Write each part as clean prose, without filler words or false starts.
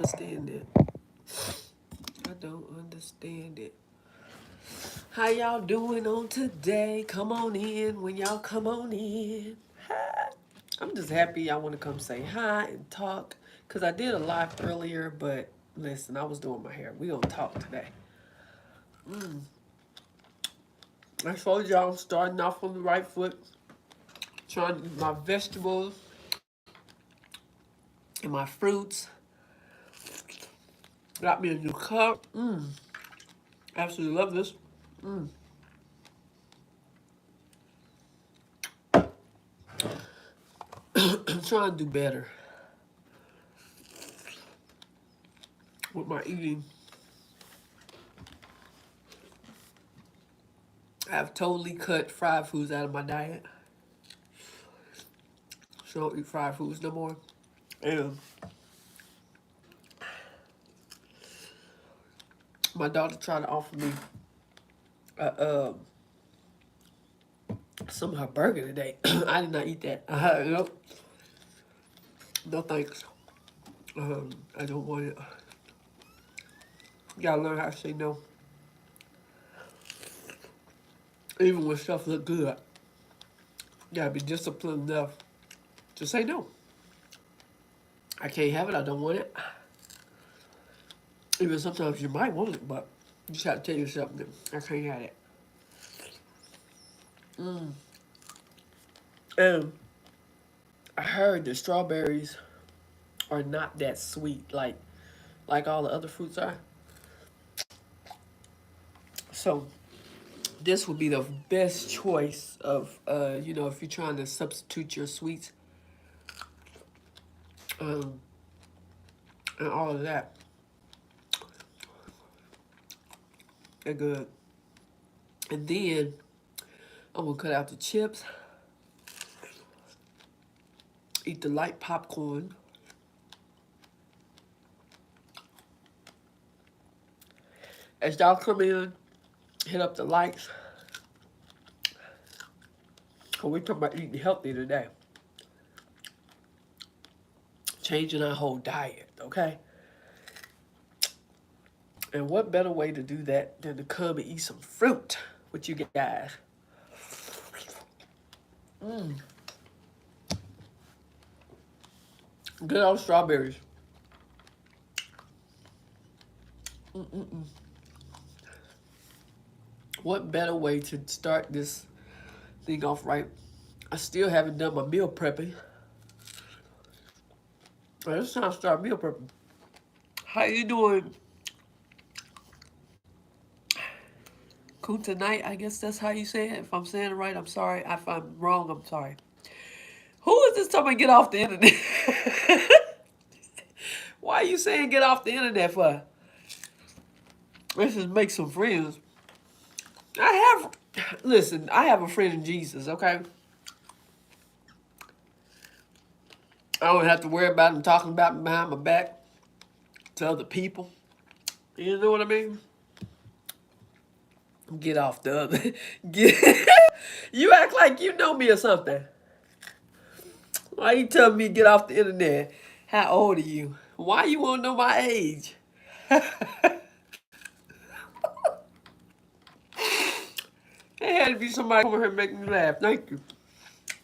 understand it. I don't understand it. How y'all doing on today? Come on in when y'all come on in. Hi. I'm just happy y'all want to come say hi and talk. Because I did a live earlier, but listen, I was doing my hair. We gonna talk today. I told y'all I'm starting off on the right foot. Trying to eat my vegetables and my fruits. Got me a new cup. Absolutely love this. I'm trying to do better with my eating. I've totally cut fried foods out of my diet. So I don't eat fried foods no more. And my daughter tried to offer me some of her burger today. I did not eat that. Nope. No thanks. I don't want it. You gotta learn how to say no. Even when stuff look good, you gotta be disciplined enough to say no. I can't have it. I don't want it. Even sometimes you might want it, but you just have to tell yourself, no, I can't have it. And I heard that strawberries are not that sweet like all the other fruits are. So this would be the best choice of if you're trying to substitute your sweets um, and all of that. They're good. And then I'm gonna cut out the chips, eat the light popcorn. As y'all come in, hit up the likes. Cause we talking about eating healthy today. Changing our whole diet, okay? And what better way to do that than to come and eat some fruit with you guys? Good old strawberries. What better way to start this thing off right? I still haven't done my meal prepping. Well, it's time to start meal prepping. How you doing? Tonight, I guess that's how you say it. If I'm saying it right, I'm sorry. If I'm wrong, I'm sorry. Who is this talking about get off the internet? Why are you saying get off the internet for? Let's just make some friends. Listen, I have a friend in Jesus, okay? I don't have to worry about him talking about me behind my back to other people. You know what I mean? Get off the other. Get. You act like you know me or something. Why you telling me to get off the internet? How old are you? Why you want to know my age? There had to be somebody over here making me laugh. Thank you.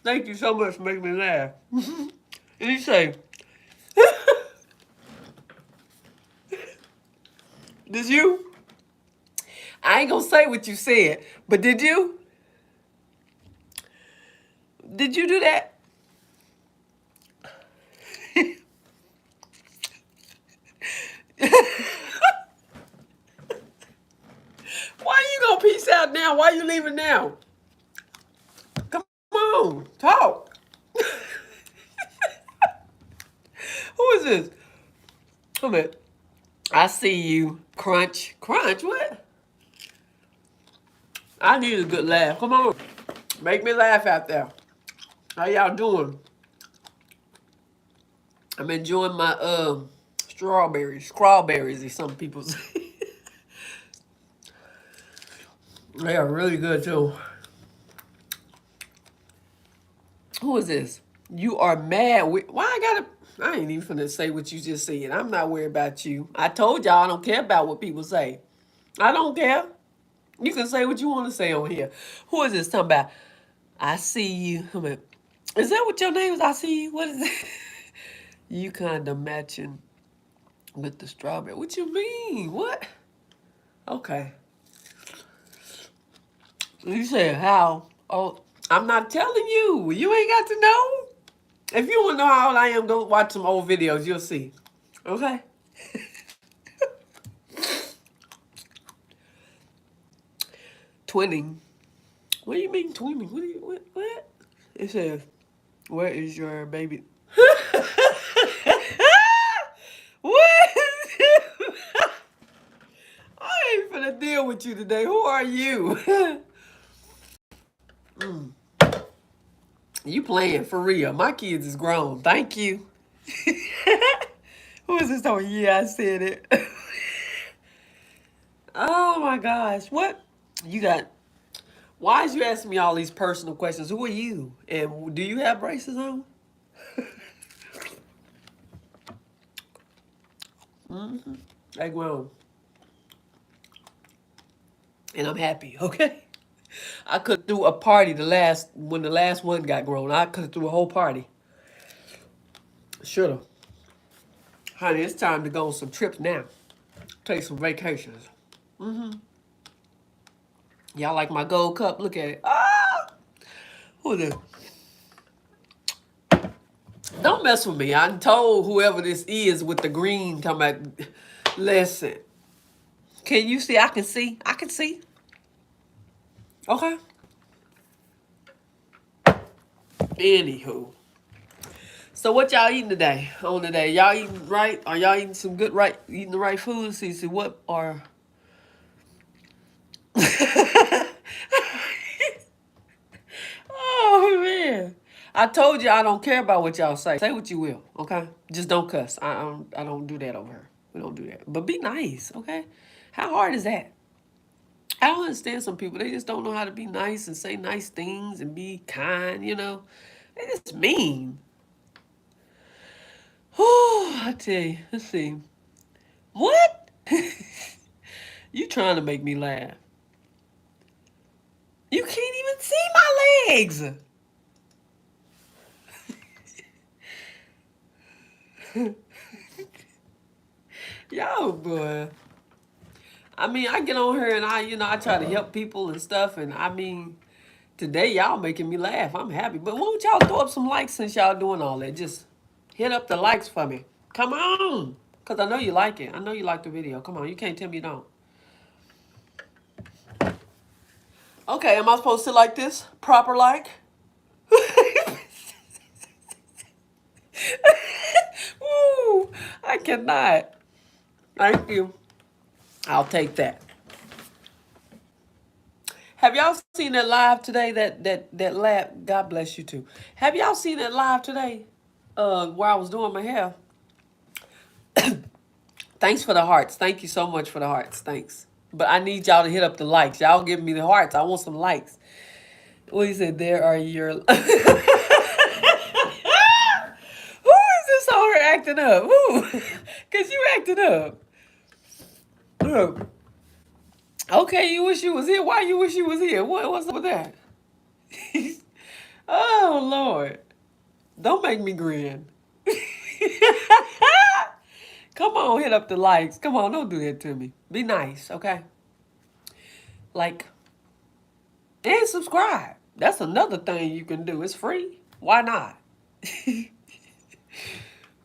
Thank you so much for making me laugh. And he say, did you? I ain't gonna say what you said, but did you? Did you do that? Why you gonna peace out now? Why you leaving now? Come on, talk. Who is this? Come here. I see you. Crunch. Crunch, what? I need a good laugh. Come on. Make me laugh out there. How y'all doing? I'm enjoying my strawberries, as some people say. They are really good too. Who is this? You are mad with, why I gotta I ain't even finna say what you just said. I'm not worried about you. I told y'all I don't care about what people say. I don't care. You can say what you want to say on here. Who is this talking about? I see you. Is that what your name is? I see you. What is it? You kind of matching with the strawberry. What you mean? What? Okay. You said how? Oh, I'm not telling you. You ain't got to know. If you want to know how old I am, go watch some old videos. You'll see. Okay? Twinning. What do you mean twinning? What? It says, where is your baby? What? I ain't finna deal with you today. Who are you? You playing for real. My kids is grown. Thank you. Who is this talking? Yeah, I said it. Oh my gosh. What? You got. Why is you asking me all these personal questions? Who are you? And do you have braces on? They grown. And I'm happy, okay? I could do a party when the last one got grown. I could do a whole party. Should've. Honey, it's time to go on some trips now. Take some vacations. Y'all like my gold cup? Look at it. Ah! Who the? Don't mess with me. I told whoever this is with the green talking about, listen. Can you see? I can see. I can see. Okay. Anywho. So what y'all eating today? On today? Y'all eating right? Are y'all eating some good eating the right food? See what are Oh man. I told you I don't care about what y'all say. Say what you will, okay? Just don't cuss. I don't do that over here. We don't do that. But be nice, okay? How hard is that? I don't understand some people. They just don't know how to be nice and say nice things and be kind, you know? They just mean. Oh, I tell you. Let's see. What? You trying to make me laugh. You can't even see my legs. Yo, boy. I mean, I get on here and I try to help people and stuff. And I mean, today y'all making me laugh. I'm happy. But won't y'all throw up some likes since y'all doing all that? Just hit up the likes for me. Come on. Because I know you like it. I know you like the video. Come on. You can't tell me you don't. Okay, am I supposed to like this? Proper like? Woo, I cannot. Thank you. I'll take that. Have y'all seen that live today? That lab. God bless you too. Have y'all seen that live today? Where I was doing my hair. Thanks for the hearts. Thank you so much for the hearts. Thanks. But I need y'all to hit up the likes. Y'all give me the hearts. I want some likes. What he said? There are your. Who is this on her acting up? Who? Cause you acting up. Look. Okay, you wish you was here. Why you wish you was here? What's up with that? Oh Lord. Don't make me grin. Come on, hit up the likes. Come on, don't do that to me. Be nice, okay? Like and subscribe. That's another thing you can do. It's free. Why not?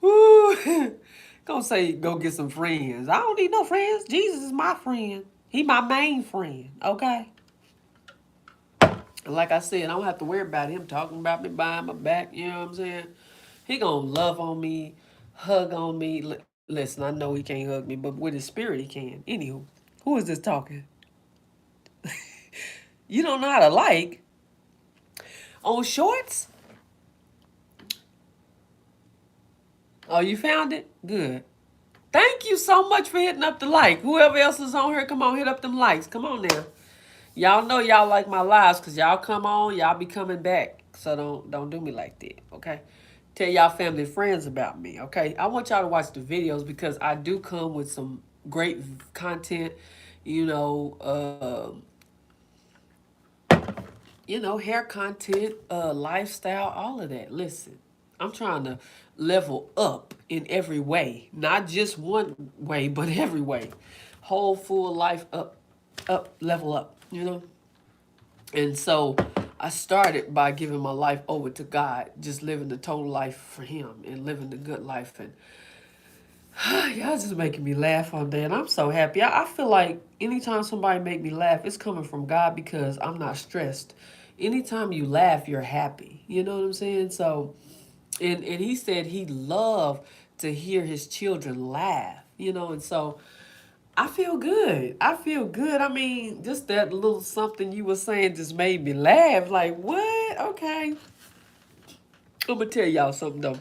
Woo. Go get some friends. I don't need no friends. Jesus is my friend. He my main friend, okay? And like I said, I don't have to worry about him talking about me behind my back, you know what I'm saying? He gonna love on me, hug on me. Listen, I know he can't hug me, but with his spirit he can. Anywho, who is this talking? You don't know how to like? On shorts? Oh, you found it? Good. Thank you so much for hitting up the like. Whoever else is on here, come on, hit up them likes. Come on now. Y'all know y'all like my lives because y'all come on, y'all be coming back. So don't do me like that, okay? Tell y'all family and friends about me, okay? I want y'all to watch the videos because I do come with some great content, you know, hair content, lifestyle, all of that. Listen, I'm trying to level up in every way, not just one way, but every way. Whole full life up, level up, And so I started by giving my life over to God, just living the total life for Him and living the good life. And y'all just making me laugh all day, and I'm so happy. I feel like anytime somebody make me laugh, it's coming from God because I'm not stressed. Anytime you laugh, you're happy. You know what I'm saying? So, and He said He loved to hear His children laugh. And so I feel good. I feel good. I mean, just that little something you were saying just made me laugh. Like, what? Okay. I'm gonna tell y'all something though.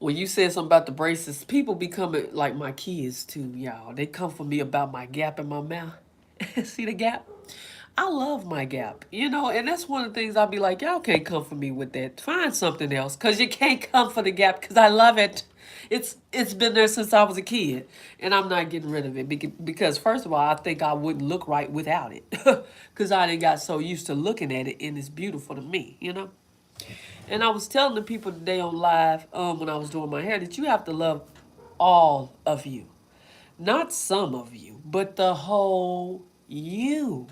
When you said something about the braces, people be coming like my kids too, y'all. They come for me about my gap in my mouth. See the gap? I love my gap, and that's one of the things I'll be like, y'all can't come for me with that. Find something else, cause you can't come for the gap, cause I love it. It's been there since I was a kid, and I'm not getting rid of it because first of all, I think I wouldn't look right without it, cause I done got so used to looking at it, and it's beautiful to me. And I was telling the people today on live, when I was doing my hair, that you have to love all of you. Not some of you, but the whole you.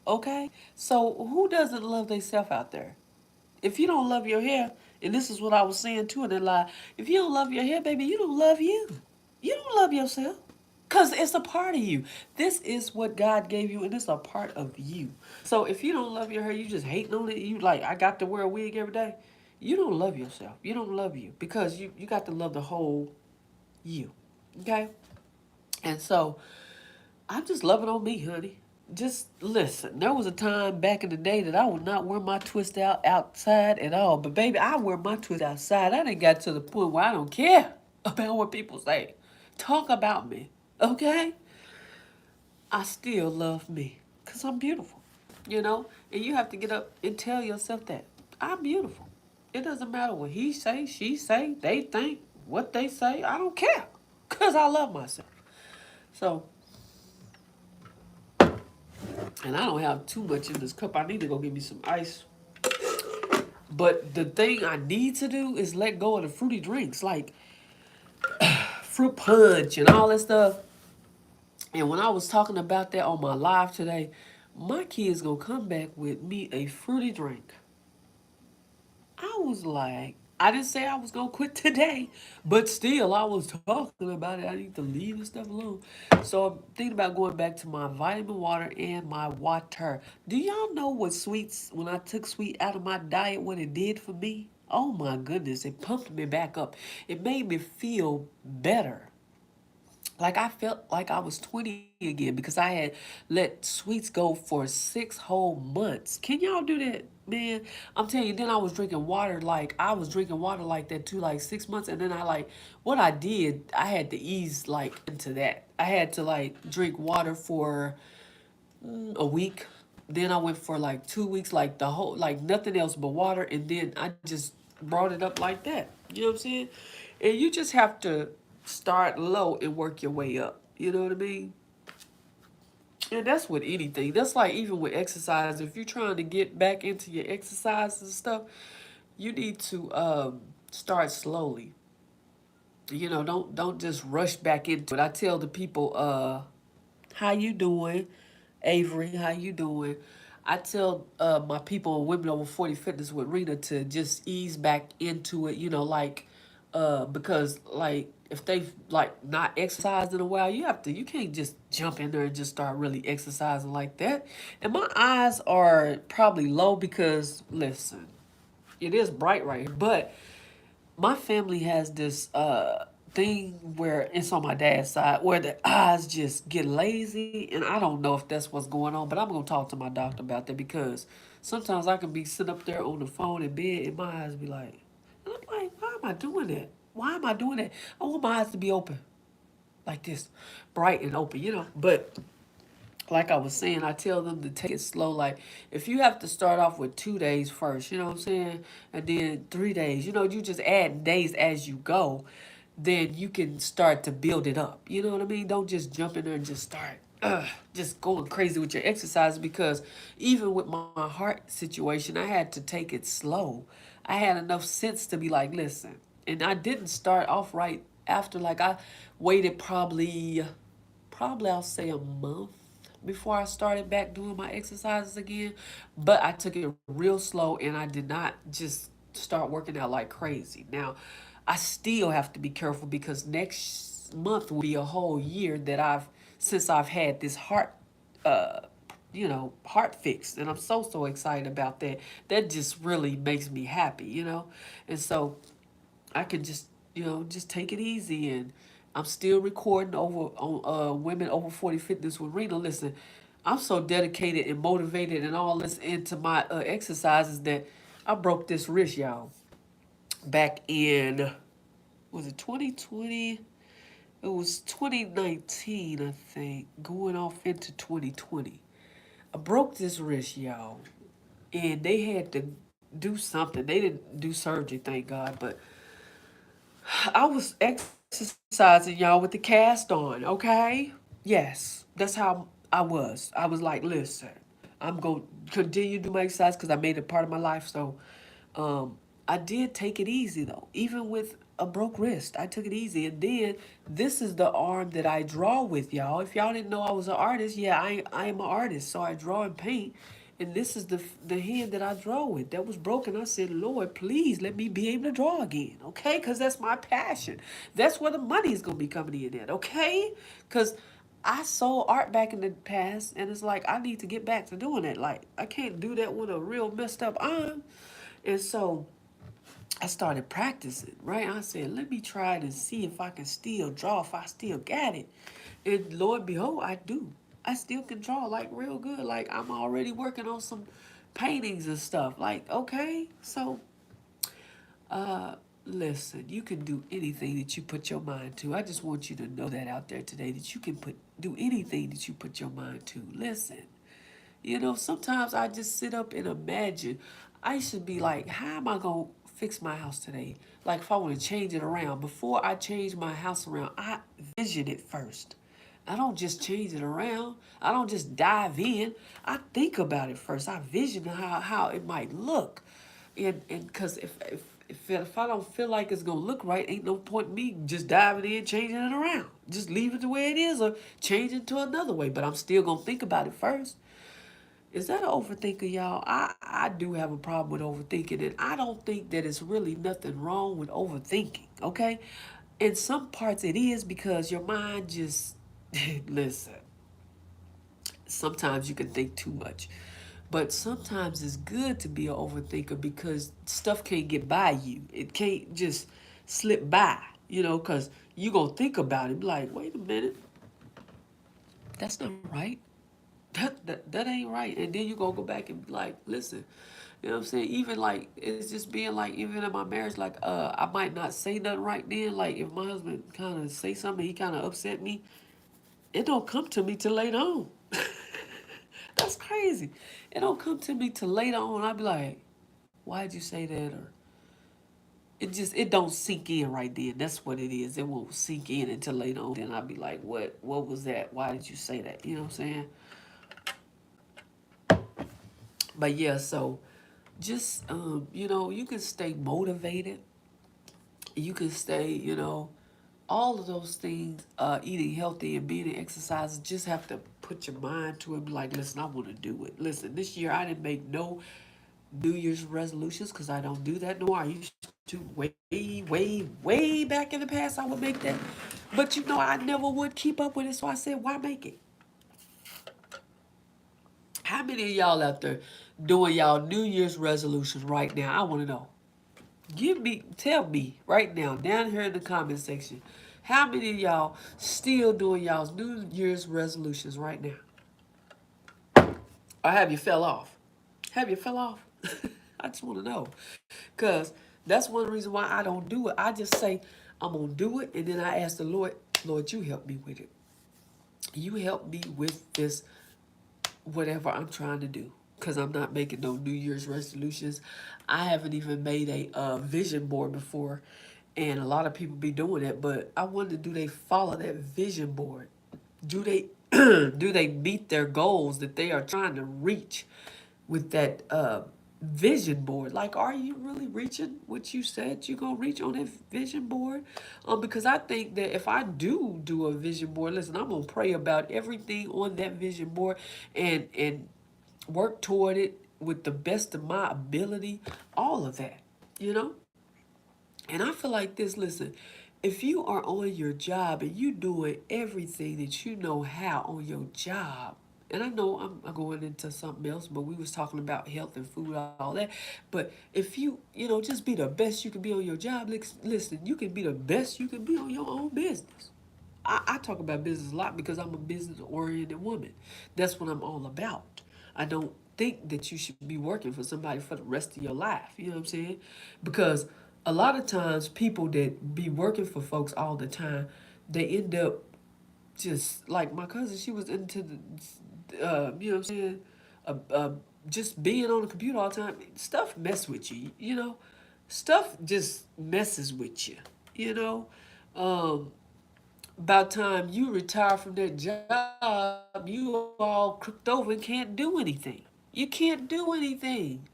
Okay? So who doesn't love themselves out there? If you don't love your hair, and this is what I was saying too in that live, if you don't love your hair, baby, you don't love you. You don't love yourself. Because it's a part of you. This is what God gave you, and it's a part of you. So if you don't love your hair, you just hating on it. You like, I got to wear a wig every day. You don't love yourself. You don't love you. Because you got to love the whole you. Okay? And so I'm just loving on me, honey. Just listen. There was a time back in the day that I would not wear my twist out outside at all. But baby, I wear my twist outside. I done got to the point where I don't care about what people say. Talk about me. Okay? I still love me because I'm beautiful, And you have to get up and tell yourself that I'm beautiful. It doesn't matter what he say, she say, they think, what they say. I don't care because I love myself. So, and I don't have too much in this cup. I need to go get me some ice. But the thing I need to do is let go of the fruity drinks like fruit punch and all that stuff. And when I was talking about that on my live today, my kid's gonna come back with me a fruity drink. I was like, I didn't say I was gonna quit today, but still, I was talking about it. I need to leave this stuff alone. So I'm thinking about going back to my vitamin water and my water. Do y'all know what sweets, when I took sweet out of my diet, what it did for me? Oh my goodness, it pumped me back up. It made me feel better. Like I felt like I was 20 again because I had let sweets go for 6 whole months. Can y'all do that, man? I'm telling you, then I was drinking water like I was drinking water like that too, like 6 months. And then what I did, I had to ease like into that. I had to like drink water for a week. Then I went for like 2 weeks, like the whole, like nothing else but water. And then I just brought it up like that. You know what I'm saying? And you just have to start low and work your way up. You know what I mean? And that's with anything. That's like even with exercise. If you're trying to get back into your exercise and stuff, you need to start slowly. Don't just rush back into it. I tell the people, how you doing? Avery, how you doing? I tell my people, women over 40 fitness with Rena to just ease back into it, because like if they've like not exercised in a while, you can't just jump in there and just start really exercising like that. And my eyes are probably low because listen, it is bright right here, but my family has this thing where it's on my dad's side where the eyes just get lazy, and I don't know if that's what's going on, but I'm gonna talk to my doctor about that because sometimes I can be sitting up there on the phone in bed and my eyes be like, and I'm like, why am I doing that? Why am I doing that? I want my eyes to be open like this, bright and open, but like I was saying, I tell them to take it slow. Like, if you have to start off with 2 days first, you know what I'm saying? And then 3 days, you just add days as you go, then you can start to build it up. You know what I mean? Don't just jump in there and just start just going crazy with your exercise, because even with my heart situation, I had to take it slow. I had enough sense to be like, listen. And I didn't start off right after, like, I waited probably I'll say a month before I started back doing my exercises again. But I took it real slow, and I did not just start working out like crazy. Now, I still have to be careful because next month will be a whole year that since I've had this uh, heart fixed. And I'm so excited about that. That just really makes me happy. And so I can just take it easy. And I'm still recording over on Women Over 40 Fitness with Rena. Listen, I'm so dedicated and motivated and all this into my exercises that I broke this wrist, y'all, back in, was it 2020? It was 2019, I think, going off into 2020. I broke this wrist, y'all, and they had to do something. They didn't do surgery, thank God, but I was exercising, y'all, with the cast on, okay? Yes, that's how I was. I was like, listen, I'm going to continue to do my exercise because I made it part of my life. So I did take it easy, though. Even with a broke wrist, I took it easy. And then this is the arm that I draw with, y'all. If y'all didn't know I was an artist, yeah, I am an artist. So I draw and paint. And this is the hand that I draw with that was broken. I said, Lord, please let me be able to draw again, okay? Because that's my passion. That's where the money is going to be coming in at, okay? Because I sold art back in the past, and it's like I need to get back to doing it. Like, I can't do that with a real messed up arm. And so I started practicing, right? I said, let me try it and see if I can still draw, if I still got it. And Lord behold, I do. I still can draw like real good. Like, I'm already working on some paintings and stuff. Like, okay, so listen, you can do anything that you put your mind to. I just want you to know that out there today, that you can do anything that you put your mind to. Listen, sometimes I just sit up and imagine. I should be like, how am I going to fix my house today? Like, if I want to change it around. Before I change my house around, I vision it first. I don't just change it around. I don't just dive in. I think about it first. I vision how it might look. And because if I don't feel like it's going to look right, ain't no point in me just diving in, changing it around. Just leave it the way it is or change it to another way. But I'm still going to think about it first. Is that an overthinker, y'all? I do have a problem with overthinking, and I don't think that it's really nothing wrong with overthinking, okay? In some parts it is because your mind just, listen, sometimes you can think too much. But sometimes it's good to be an overthinker because stuff can't get by you. It can't just slip by, because you going to think about it, be like, wait a minute, that's not right. That ain't right. And then you gonna go back and be like, listen, you know what I'm saying? Even like it's just being like, even in my marriage, like I might not say nothing right then. Like if my husband kind of say something, he kind of upset me. It don't come to me till later on. That's crazy. It don't come to me till later on. I'd be like, why'd you say that? Or it don't sink in right then. That's what it is. It won't sink in until later on. Then I'd be like, what was that? Why did you say that? You know what I'm saying? But yeah, so just you can stay motivated. You can stay, all of those things, eating healthy and being in exercise, just have to put your mind to it. Be like, listen, I want to do it. Listen, this year I didn't make no New Year's resolutions because I don't do that no more. I used to way back in the past I would make that. But I never would keep up with it. So I said, why make it? How many of y'all out there doing y'all New Year's resolutions right now? I want to know. Tell me right now, down here in the comment section, how many of y'all still doing y'all's New Year's resolutions right now? Or have you fell off? Have you fell off? I just want to know. Because that's one reason why I don't do it. I just say, I'm going to do it. And then I ask the Lord, Lord, you help me with it. You help me with this whatever I'm trying to do. Because I'm not making no New Year's resolutions. I haven't even made a vision board before. And a lot of people be doing it. But I wonder, do they follow that vision board? Do they do they meet their goals that they are trying to reach with that vision board? Like, are you really reaching what you said you're gonna reach on that vision board? Because I think that if I do a vision board, listen, I'm gonna pray about everything on that vision board and work toward it with the best of my ability, all of that, you know? And I feel like this, listen, if you are on your job and you doing everything that you know how on your job, and I know I'm going into something else, but we was talking about health and food, all that. But if you just be the best you can be on your job, listen, you can be the best you can be on your own business. I talk about business a lot because I'm a business-oriented woman. That's what I'm all about. I don't think that you should be working for somebody for the rest of your life. You know what I'm saying? Because a lot of times people that be working for folks all the time, they end up just like my cousin. She was into you know what I'm saying? Just being on the computer all the time. Stuff mess with you. You know, stuff just messes with you. You know. About time you retire from that job, you all crooked over and can't do anything. You can't do anything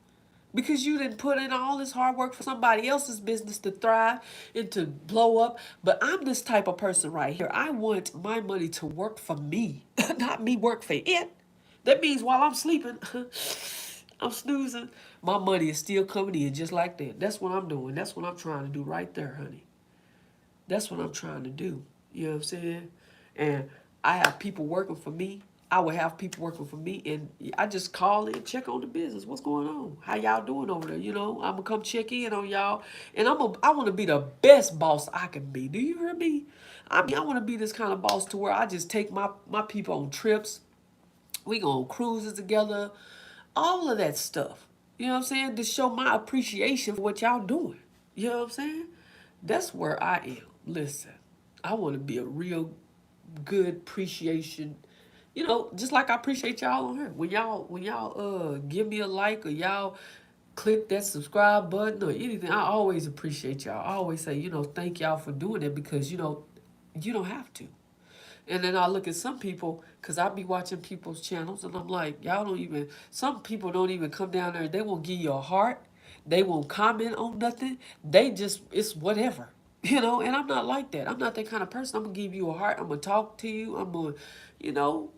because you didn't put in all this hard work for somebody else's business to thrive and to blow up. But I'm this type of person right here. I want my money to work for me, not me work for it. That means while I'm sleeping, I'm snoozing, my money is still coming in just like that. That's what I'm doing. That's what I'm trying to do right there, honey. That's what I'm trying to do. You know what I'm saying? And I have people working for me. I would have people working for me, and I just call in, check on the business. What's going on? How y'all doing over there? You know, I'm gonna come check in on y'all, and I want to be the best boss I can be. Do you hear me? I mean, I want to be this kind of boss to where I just take my people on trips. We go on cruises together, all of that stuff. You know what I'm saying? To show my appreciation for what y'all doing. You know what I'm saying? That's where I am. Listen, I want to be a real good appreciation. You know, just like I appreciate y'all on here. When y'all give me a like or y'all click that subscribe button or anything, I always appreciate y'all. I always say, thank y'all for doing it because you don't have to. And then I look at some people, because I be watching people's channels, and I'm like, some people don't even come down there. They won't give you a heart. They won't comment on nothing. It's whatever. And I'm not like that. I'm not that kind of person. I'm going to give you a heart. I'm going to talk to you.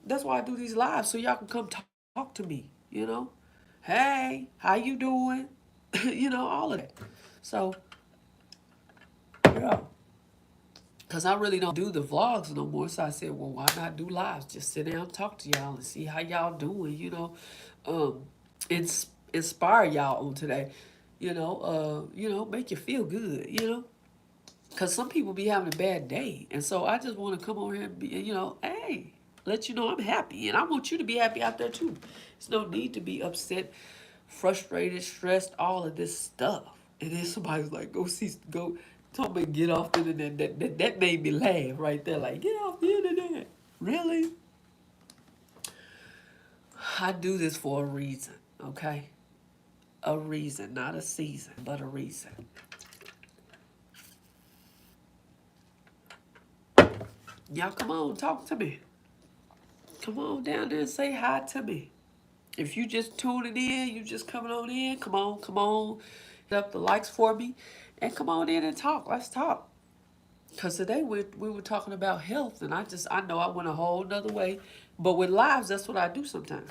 That's why I do these lives, so y'all can come talk to me. Hey, how you doing? All of that. So, yeah. Because I really don't do the vlogs no more. So I said, well, why not do lives? Just sit down and talk to y'all and see how y'all doing, um, inspire y'all on today, make you feel good. Because some people be having a bad day. And so I just want to come over here and be, hey, let you know I'm happy. And I want you to be happy out there too. There's no need to be upset, frustrated, stressed, all of this stuff. And then somebody's like, go, tell me get off the internet. That made me laugh right there. Like, get off the internet. Really? I do this for a reason, okay? A reason, not a season, but a reason. Y'all come on, talk to me. Come on down there and say hi to me. If you just tuning in, you just coming on in, come on. Hit up the likes for me and come on in and talk. Let's talk. Because today we were talking about health, and I know I went a whole nother way. But with lives, that's what I do sometimes.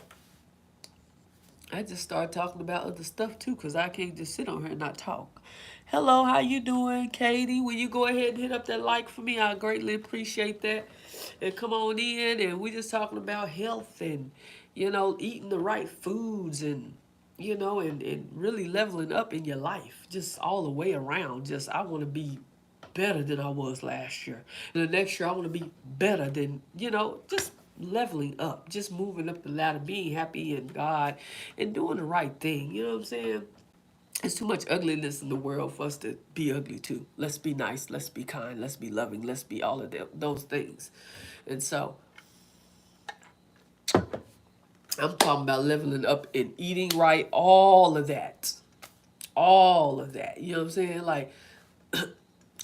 I just start talking about other stuff too, because I can't just sit on here and not talk. Hello, how you doing, Katie? Will you go ahead and hit up that like for me? I greatly appreciate that. And come on in, and we just talking about health and, eating the right foods and, and really leveling up in your life, just all the way around. Just, I want to be better than I was last year. And the next year, I want to be better than, just leveling up, just moving up the ladder, being happy in God and doing the right thing. You know what I'm saying? It's too much ugliness in the world for us to be ugly too. Let's be nice. Let's be kind. Let's be loving. Let's be all of those things. And so I'm talking about leveling up and eating right, all of that. All of that. You know what I'm saying? Like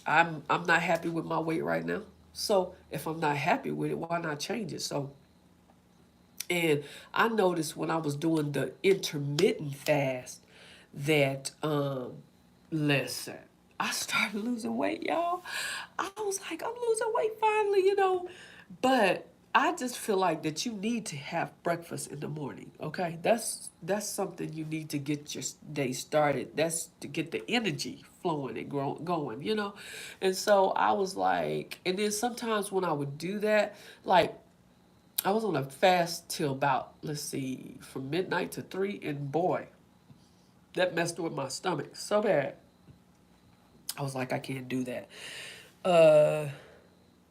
I'm not happy with my weight right now. So if I'm not happy with it, why not change it? So and I noticed when I was doing the intermittent fast that listen, I started losing weight, y'all. I was like, I'm losing weight finally, you know. But I just feel like that you need to have breakfast in the morning, okay? That's something you need to get your day started. That's to get the energy flowing and going, you know? And so I was like, and then sometimes when I would do that, like I was on a fast till about, let's see, from midnight to 3, and boy, that messed with my stomach so bad. I was like, I can't do that. Uh,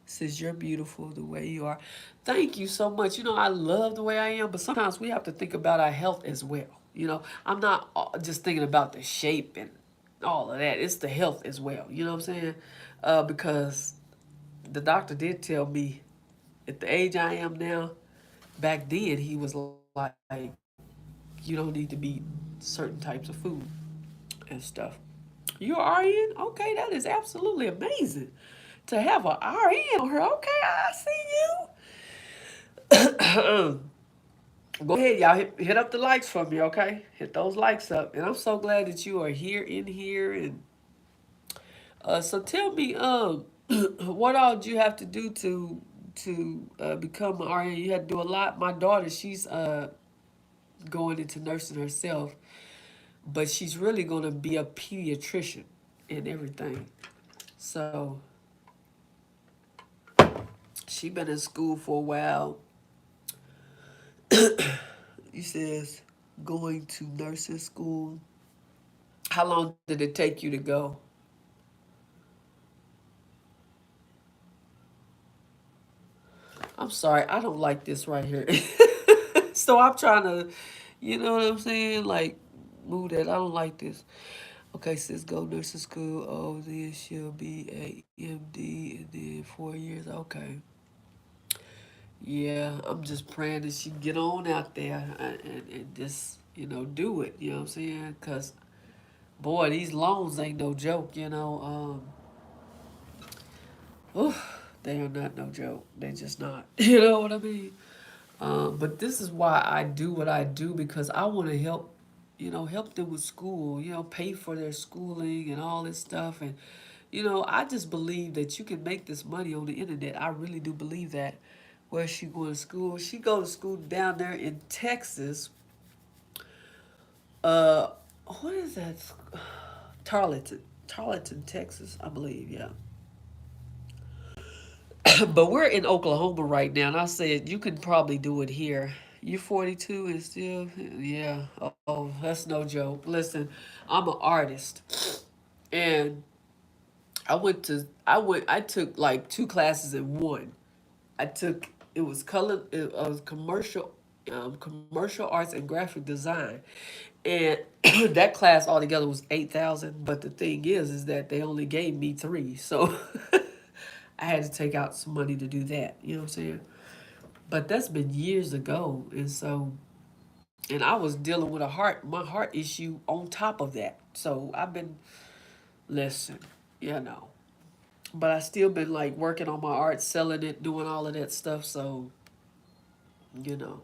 Says you're beautiful the way you are. Thank you so much. You know, I love the way I am, but sometimes we have to think about our health as well. You know, I'm not just thinking about the shape and all of that. It's the health as well. You know what I'm saying? Because the doctor did tell me at the age I am now, back then he was like, you don't need to be certain types of food and stuff. You're RN? Okay, that is absolutely amazing to have a RN on her. Okay, I see you. Go ahead, y'all. Hit up the likes for me, okay? Hit those likes up. And I'm so glad that you are here in here. And so tell me, what all did you have to do to become an RN? You had to do a lot. My daughter, she's going into nursing herself, but she's really going to be a pediatrician and everything. So she been in school for a while. He says going to nursing school. How long did it take you to go? I'm sorry, I don't like this right here. So I'm trying to, you know what I'm saying? Like, move that. I don't like this. Okay, sis, go nursing school. Oh, then she'll be a MD and then 4 years. Okay. Yeah, I'm just praying that she get on out there and just, do it. You know what I'm saying? Because, boy, these loans ain't no joke, you know. They are not no joke. They just not. You know what I mean? But this is why I do what I do because I want to help, help them with school, pay for their schooling and all this stuff. And, I just believe that you can make this money on the internet. I really do believe that. Where she going to school? She go to school down there in Texas. Uh, what is that? Tarleton, Texas, I believe. Yeah. But we're in Oklahoma right now, and I said you could probably do it here. You're 42 and still, yeah. Oh, that's no joke. Listen, I'm an artist, and I took like two classes in one. I took it was commercial arts and graphic design, and that class altogether was 8,000. But the thing is that they only gave me three, so I had to take out some money to do that. You know what I'm saying? But that's been years ago, and so and I was dealing with my heart issue on top of that. So I've been listen, you know. But I still been like working on my art, selling it, doing all of that stuff. So you know,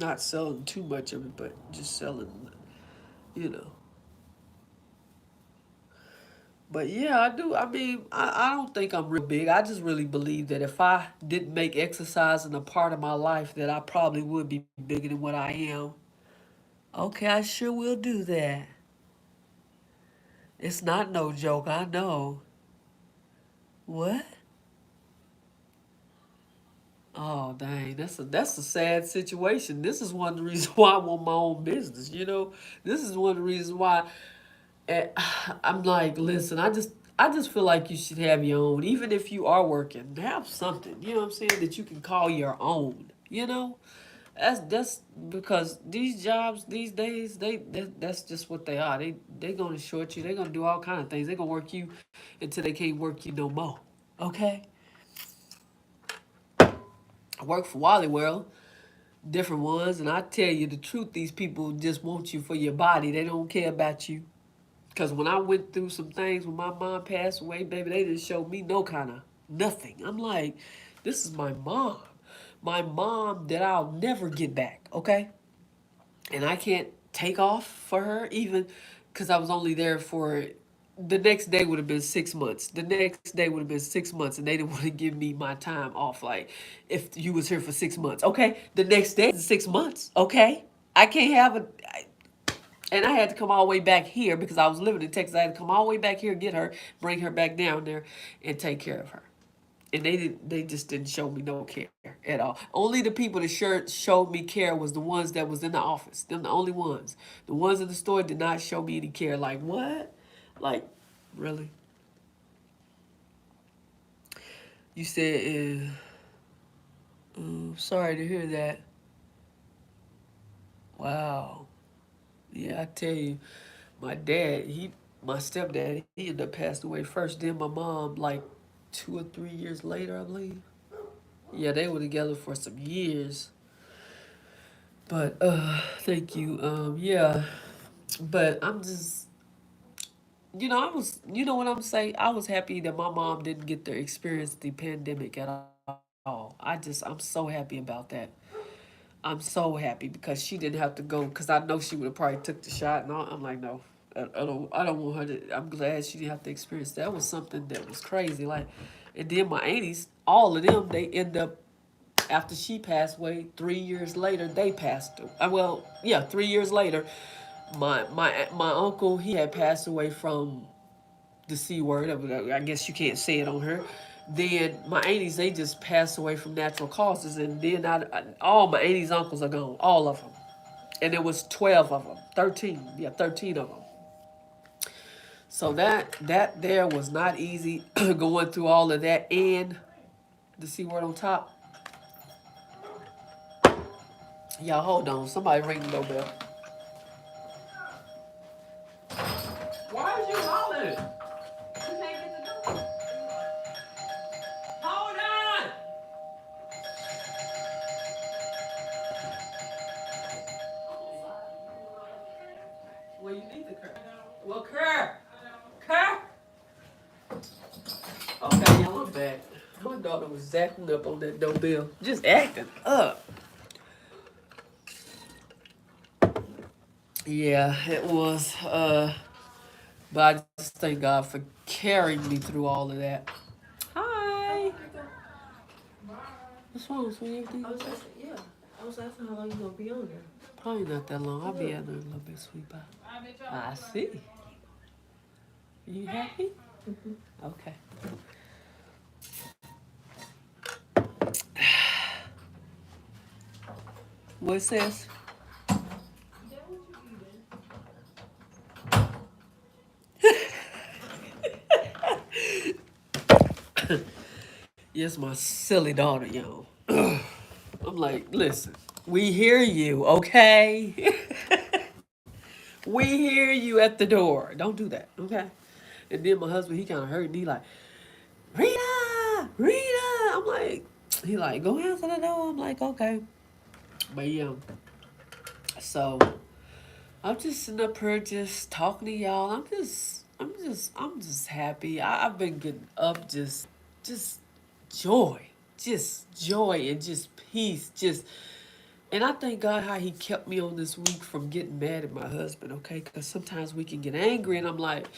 not selling too much of it, but just selling, you know. But yeah, I do. I mean, I don't think I'm real big. I just really believe that if I didn't make exercising a part of my life, that I probably would be bigger than what I am. Okay, I sure will do that. It's not no joke, I know. What? Oh dang, that's a sad situation. This is one of the reasons why I want my own business. This is one of the reasons why eh, I'm like, listen, I just feel like you should have your own, even if you are working, have something. You know what I'm saying that you can call your own. That's because these jobs these days that's just what they are. They gonna short you. They gonna do all kind of things. They gonna work you until they can't work you no more. Okay, I work for Wally World. different ones. And I tell you the truth, these people just want you for your body. They don't care about you. Because when I went through some things when my mom passed away, baby, they didn't show me no kind of nothing. I'm like, this is my mom. My mom that I'll never get back, okay? And I can't take off for her even because I was only there for the next day would have been 6 months. The next day would have been 6 months, and they didn't want to give me my time off. Like, if you was here for 6 months, okay. The next day is 6 months, okay. I can't have a, and I had to come all the way back here because I was living in Texas. I had to come all the way back here, get her, bring her back down there, and take care of her. And they just didn't show me no care at all. Only the people that showed me care was the ones that was in the office. Them the only ones. The ones in the store did not show me any care. Like what? Like really? You said, sorry to hear that. Wow. Yeah, I tell you, my dad, my stepdad, he ended up passing away first. Then my mom, like 2 or 3 years later, I believe. Yeah, they were together for some years. But thank you. Yeah. But I'm just I was what I'm saying? I was happy that my mom didn't get to experience the pandemic at all. I'm so happy about that. I'm so happy because she didn't have to go because I know she would have probably took the shot and all. I'm like, no. I don't want her to. I'm glad she didn't have to experience that. Was something that was crazy. Like, and then my aunties, all of them, they end up after she passed away. 3 years later, they passed. Well, yeah, 3 years later, my uncle he had passed away from the C word. I guess you can't say it on her. Then my aunties they just passed away from natural causes, and then all my aunties uncles are gone, all of them, and there was 12 of them, 13, yeah, 13 of them. So that there was not easy going through all of that and the C word on top. Y'all hold on, somebody ring the doorbell. Why is you hollering? You can't get the door. Hold on. Well, you need the cur. Well, cur. Okay, y'all, I'm back. My daughter was acting up on that doorbell. Just acting up. Yeah, it was. But I just thank God for carrying me through all of that. Hi. What's wrong, sweetie? Everything okay? Yeah. I was asking how long you gonna be on there. Probably not that long. I'll be out there a little bit, sweet pie. I see. You happy? Okay. What it says? Yes, my silly daughter, y'all. I'm like, listen, we hear you, okay? We hear you at the door. Don't do that, okay? And then my husband, he kind of hurt, and he like, Rita. I'm like, he like, go answer the door. I'm like, okay. But yeah, so I'm just sitting up here just talking to y'all. I'm just happy. I've been getting up just joy and just peace. And I thank God how he kept me on this week from getting mad at my husband, okay? Because sometimes we can get angry and I'm like,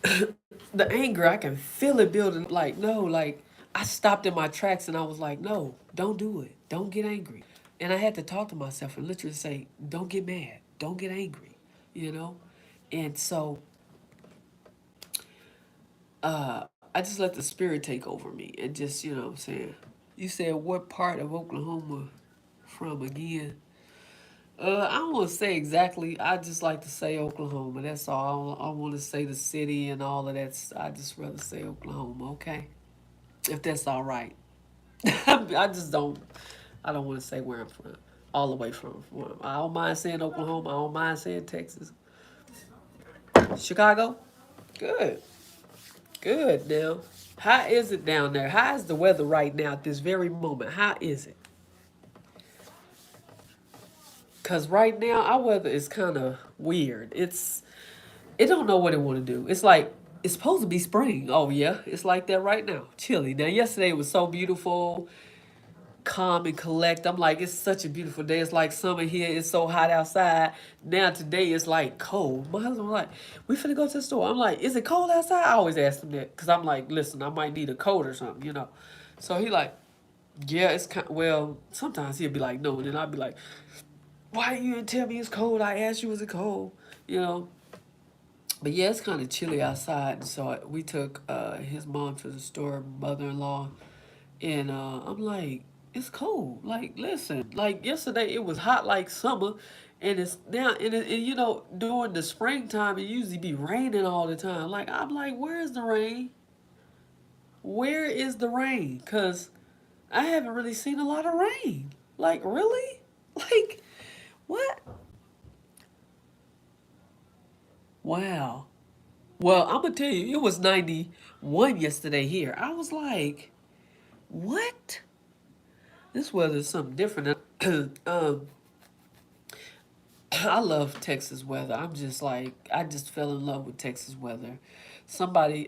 the anger, I can feel it building. Like, no, like, I stopped in my tracks and I was like, no, don't do it. Don't get angry. And I had to talk to myself and literally say, don't get mad. Don't get angry, you know? And so I just let the spirit take over me and just, you know what I'm saying? You said what part of Oklahoma from again? I don't want to say exactly. I just like to say Oklahoma. That's all. I want to say the city and all of that. I just rather say Oklahoma, okay? If that's all right. I just don't. I don't want to say where I'm from. All the way from. I don't mind saying Oklahoma. I don't mind saying Texas. Chicago. Good. Good now. How is it down there? How is the weather right now at this very moment? How is it? Cause right now our weather is kind of weird. It don't know what it want to do. It's like it's supposed to be spring. Oh yeah, it's like that right now. Chilly. Now yesterday was so beautiful, calm and collect. I'm like, it's such a beautiful day. It's like summer here. It's so hot outside. Now today it's like cold. My husband was like, we finna go to the store. I'm like, is it cold outside? I always ask him that because I'm like, listen, I might need a coat or something, you know. So he like, yeah, it's kind. Well, sometimes he'll be like, no, and then I'll be like, why you didn't tell me it's cold? I asked you, was it cold? You know. But yeah, it's kind of chilly outside, so we took his mom to the store, mother-in-law, and I'm like, it's cold. Like, listen, like yesterday it was hot like summer, and it's now, and you know, during the springtime it usually be raining all the time. Like, I'm like, where's the rain? Where is the rain? Cause I haven't really seen a lot of rain. Like, really? Like, what? Wow. Well, I'm gonna tell you, it was 91 yesterday here. I was like, what? This weather is something different. I love Texas weather. I'm just like, I just fell in love with Texas weather. Somebody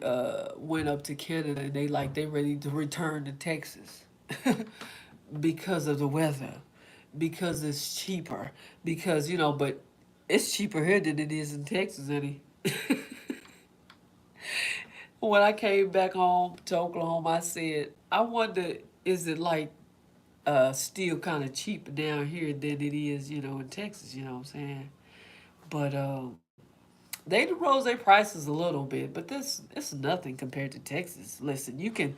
went up to Canada and they ready to return to Texas because of the weather, because it's cheaper, because you know, but it's cheaper here than it is in Texas, any. When I came back home to Oklahoma, I said, I wonder, is it like still kind of cheap down here than it is, you know, in Texas, you know what I'm saying? But they rose their prices a little bit, but this it's nothing compared to Texas. Listen, you can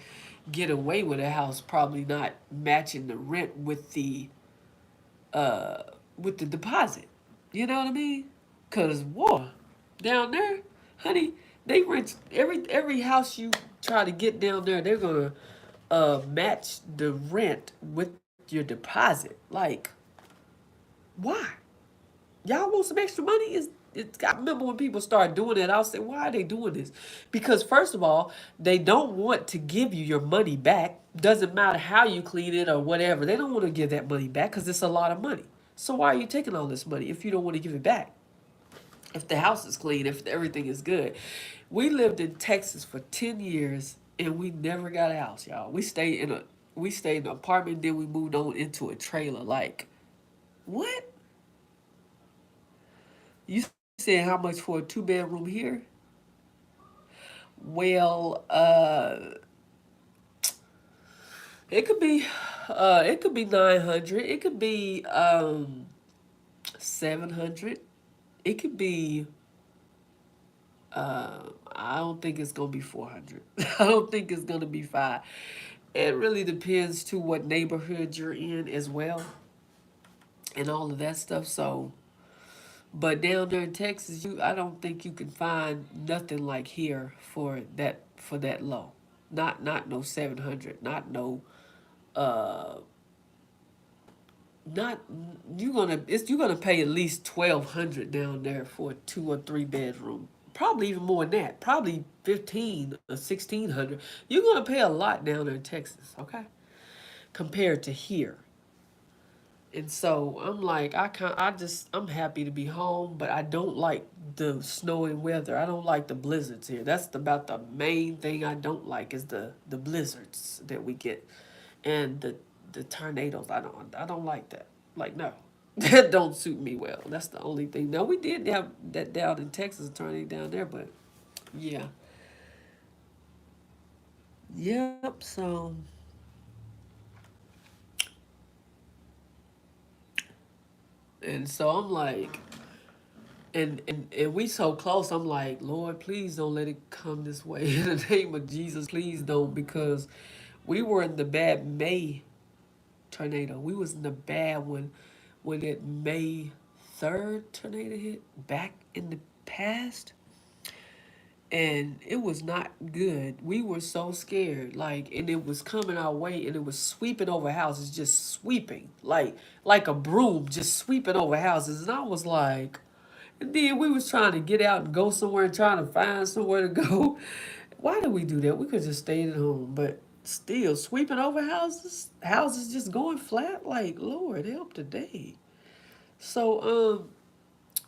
get away with a house probably not matching the rent uh with the deposit. You know what I mean? Cause war down there, honey, they rent every house you try to get down there, they're gonna match the rent with your deposit. Like, why? Y'all want some extra money? I remember when people started doing it, I'll say, why are they doing this? Because first of all, they don't want to give you your money back. Doesn't matter how you clean it or whatever. They don't want to give that money back because it's a lot of money. So why are you taking all this money if you don't want to give it back? If the house is clean, if everything is good. We lived in Texas for 10 years and we never got a house, y'all. We stayed in an apartment, then we moved on into a trailer. Like, what? You said how much for a two-bedroom here? Well, it could be it could be 900. It could be 700. It could be I don't think it's gonna be 400. I don't think it's gonna be five. It really depends to what neighborhood you're in as well and all of that stuff. So, but down there in Texas, I don't think you can find nothing like here for that low. Not no 700, not no uh not you're gonna pay at least 1,200 down there for a 2 or 3 bedroom. Probably even more than that. Probably 15 or 1,600. You're gonna pay a lot down there in Texas, okay? Compared to here. And so I'm like, I'm happy to be home, but I don't like the snowy weather. I don't like the blizzards here. That's about the main thing I don't like is the blizzards that we get, and the tornadoes. I don't like that. Like, no, that don't suit me well. That's the only thing. Now we did have that down in Texas, a tornado down there, but yeah, yep. So I'm like. And we so close. I'm like, Lord, please don't let it come this way. In the name of Jesus, please don't, because we were in the bad May tornado. We was in the bad one when that May 3rd tornado hit back in the past, and it was not good. We were so scared, like, and it was coming our way, and it was sweeping over houses, just sweeping, like a broom, just sweeping over houses. And I was like, and then we was trying to get out and go somewhere and trying to find somewhere to go. Why did we do that? We could just stayed at home, but still sweeping over houses, houses just going flat. Like, Lord help today. So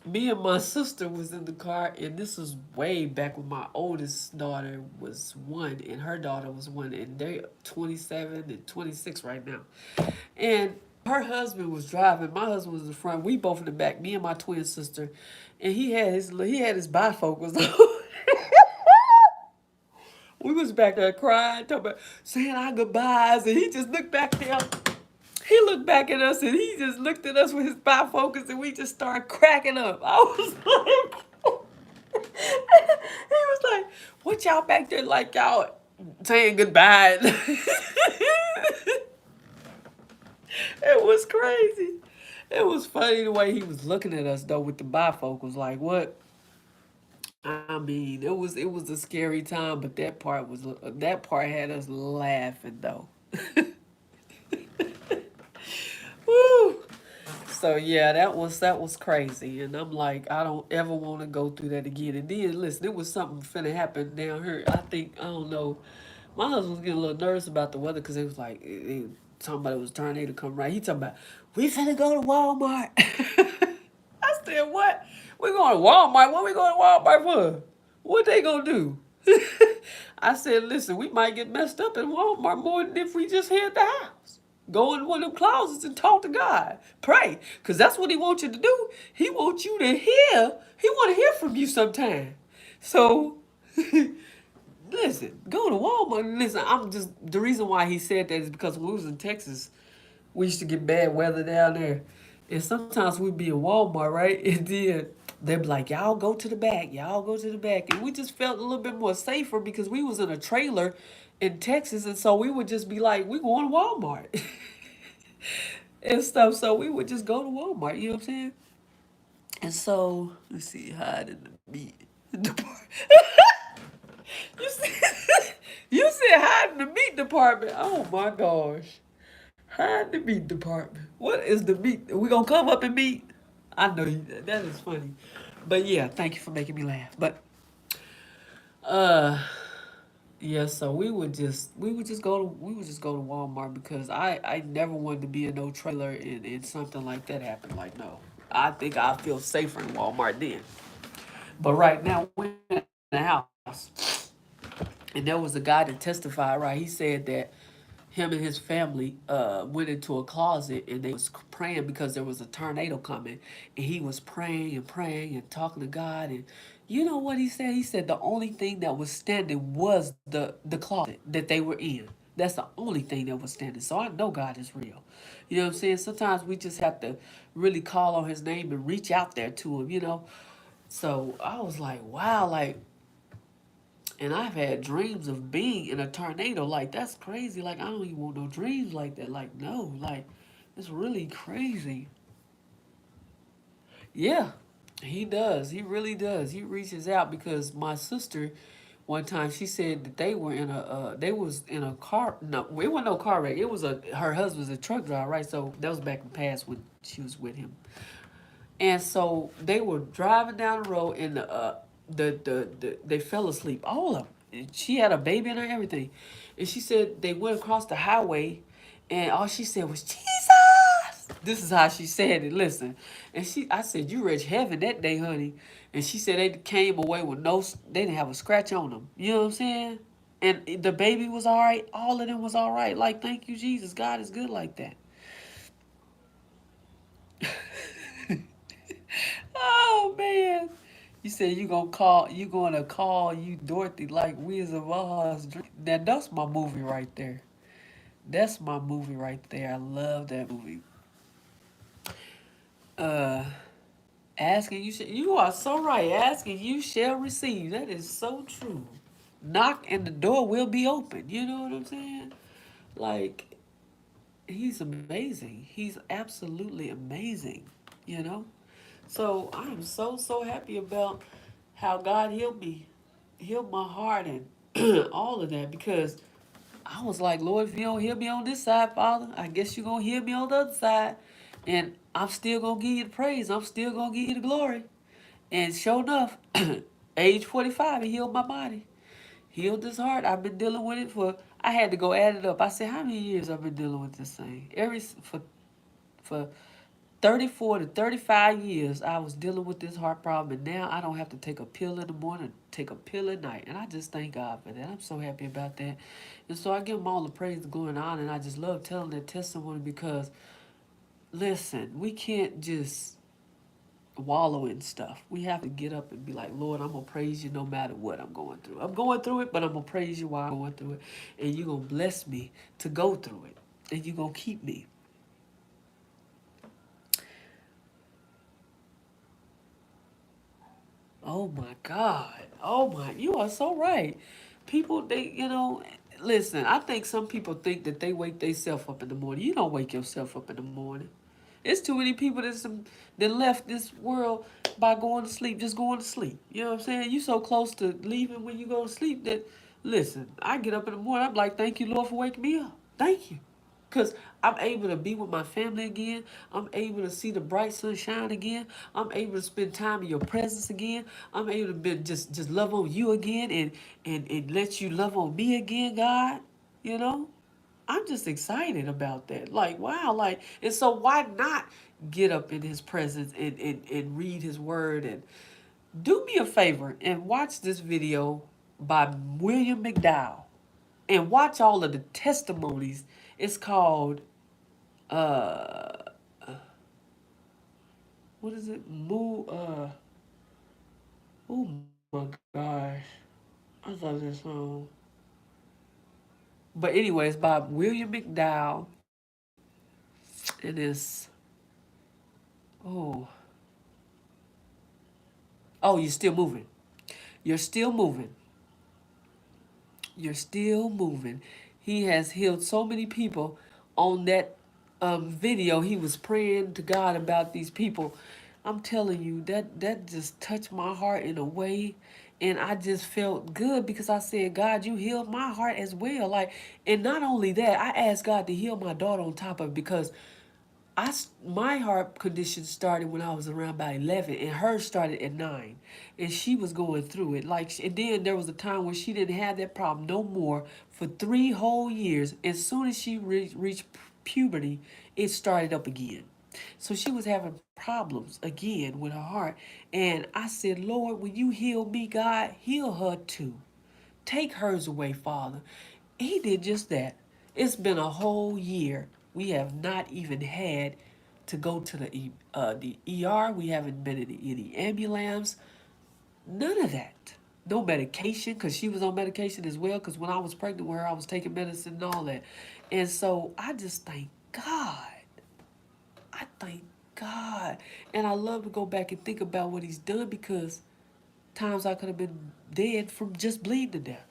me and my sister was in the car, and this was way back when my oldest daughter was 1 and her daughter was 1, and they're 27 and 26 right now. And her husband was driving, my husband was in the front, we both in the back, me and my twin sister, and he had his bifocals on. We was back there crying, talking about saying our goodbyes, and he just looked back there. He looked back at us, and he just looked at us with his bifocals, and we just started cracking up. I was like, he was like, "What y'all back there like y'all saying goodbye?" It was crazy. It was funny the way he was looking at us though with the bifocals. Like what? I mean, it was a scary time, but that part had us laughing though. Woo! So yeah, that was crazy, and I'm like, I don't ever want to go through that again. And then listen, it was something finna happen down here. I don't know. My husband was getting a little nervous about the weather because it was like talking about it was tornado come right. He talking about we finna go to Walmart. I said what? We going to Walmart? What we going to Walmart for? What they gonna do? I said, listen, we might get messed up in Walmart more than if we just hid the house. Go in one of them closets and talk to God. Pray. Because that's what he wants you to do. He wants you to hear. He want to hear from you sometime. So, listen, go to Walmart. Listen, the reason why he said that is because when we was in Texas, we used to get bad weather down there. And sometimes we'd be in Walmart, right? And then they'd be like, y'all go to the back. Y'all go to the back. And we just felt a little bit more safer because we was in a trailer in Texas. And so we would just be like, we going to Walmart and stuff. So we would just go to Walmart. You know what I'm saying? And so, let's see, hide in the meat department. You said, you said hide in the meat department. Oh my gosh. Hide the meat department. What is the meat? We gonna come up and meet? I know you. That is funny. But yeah, thank you for making me laugh. But uh, yeah. So we would just go to Walmart because I never wanted to be in no trailer and something like that happened. Like no, I think I feel safer in Walmart then. But right now we're in the house, and there was a guy that testified. Right, he said that him and his family went into a closet and they was praying because there was a tornado coming, and he was praying and praying and talking to God. And you know what he said? He said the only thing that was standing was the closet that they were in. That's the only thing that was standing. So I know God is real. You know what I'm saying? Sometimes we just have to really call on his name and reach out there to him. So I was like, wow, like, and I've had dreams of being in a tornado. Like, that's crazy. Like, I don't even want no dreams like that. Like, no. Like, it's really crazy. Yeah, he does. He really does. He reaches out because my sister, one time, she said that they was in a car. No, it wasn't no car wreck. It was her husband's a truck driver, right? So that was back in the past when she was with him. And so they were driving down the road, and they fell asleep. All of them. And she had a baby and everything. And she said they went across the highway, and all she said was Jesus. This is how she said it. Listen, and I said, you reached heaven that day, honey. And she said they came away with they didn't have a scratch on them. You know what I'm saying? And the baby was all right. All of them was all right. Like, thank you, Jesus. God is good like that. Oh man. You said you gonna call you Dorothy like Wizard of Oz. Now that's my movie right there. That's my movie right there. I love that movie. Uh asking you are so right. Asking you shall receive. That is so true. Knock and the door will be open. You know what I'm saying? Like, he's amazing. He's absolutely amazing, you know? So I am so happy about how God healed my heart and all of that because I was like, Lord, if you don't heal me on this side, Father, I guess you're gonna heal me on the other side. And I'm still gonna give you the praise. I'm still gonna give you the glory. And sure enough, age 45, he healed my body. Healed this heart. I've been dealing with it I had to go add it up. I said, how many years I've been dealing with this thing? For 34 to 35 years I was dealing with this heart problem, and now I don't have to take a pill in the morning, take a pill at night. And I just thank God for that. I'm so happy about that. And so I give him all the praise, the glory, and honor, and I just love telling that testimony because, listen, we can't just wallow in stuff. We have to get up and be like, Lord, I'm going to praise you no matter what I'm going through. I'm going through it, but I'm going to praise you while I'm going through it. And you're going to bless me to go through it. And you're going to keep me. Oh my God. Oh my, you are so right. People, listen, I think some people think that they wake themselves up in the morning. You don't wake yourself up in the morning. It's too many people that left this world by going to sleep, just going to sleep. You know what I'm saying? You so close to leaving when you go to sleep that, listen, I get up in the morning, I'm like, thank you, Lord, for waking me up. Thank you. Because I'm able to be with my family again. I'm able to see the bright sunshine again. I'm able to spend time in your presence again. I'm able to just love on you again and let you love on me again, God. You know? I'm just excited about that. Like, wow, like, and so why not get up in his presence and read his word and do me a favor and watch this video by William McDowell and watch all of the testimonies. It's called uh what is it? Oh my gosh. I love this song. But anyways, by William McDowell, it is oh oh you're still moving. You're still moving. You're still moving. He has healed so many people on that video. He was praying to God about these people. I'm telling you, that just touched my heart in a way. And I just felt good because I said, God, you healed my heart as well. Like, and not only that, I asked God to heal my daughter on top of it because my heart condition started when I was around about 11, and hers started at 9, and she was going through it. Like, and then there was a time when she didn't have that problem no more for 3 whole years. As soon as she reached puberty, it started up again. So she was having problems again with her heart, and I said, Lord, when you heal me, God, heal her too. Take hers away, Father. He did just that. It's been a whole year. We have not even had to go to the ER. We haven't been in any ambulance. None of that. No medication, because she was on medication as well. Because when I was pregnant with her, I was taking medicine and all that. And so I just thank God. I thank God. And I love to go back and think about what he's done because times I could have been dead from just bleeding to death.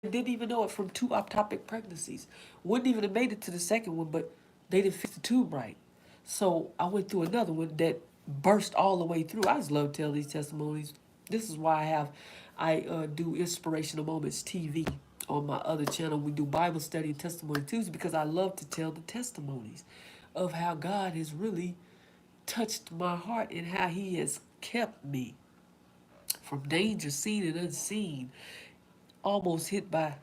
And didn't even know it from 2 ectopic pregnancies. Wouldn't even have made it to the second one, but they didn't fix the tube right. So I went through another one that burst all the way through. I just love to tell these testimonies. This is why I do Inspirational Moments TV on my other channel. We do Bible study and testimony Tuesday because I love to tell the testimonies of how God has really touched my heart and how he has kept me from danger seen and unseen, almost hit by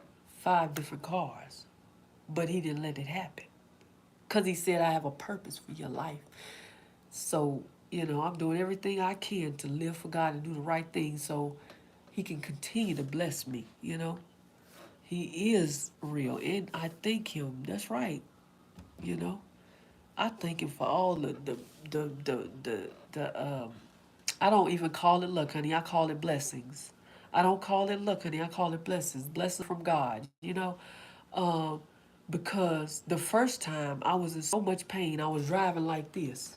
5 different cars, but he didn't let it happen because he said, I have a purpose for your life. So, I'm doing everything I can to live for God and do the right thing so he can continue to bless me. He is real, and I thank him. That's right, you know. I thank him for all the I don't even call it luck, honey. I call it blessings. I don't call it luck, honey. I call it blessings. Blessings from God. Um, because the first time I was in so much pain, I was driving like this,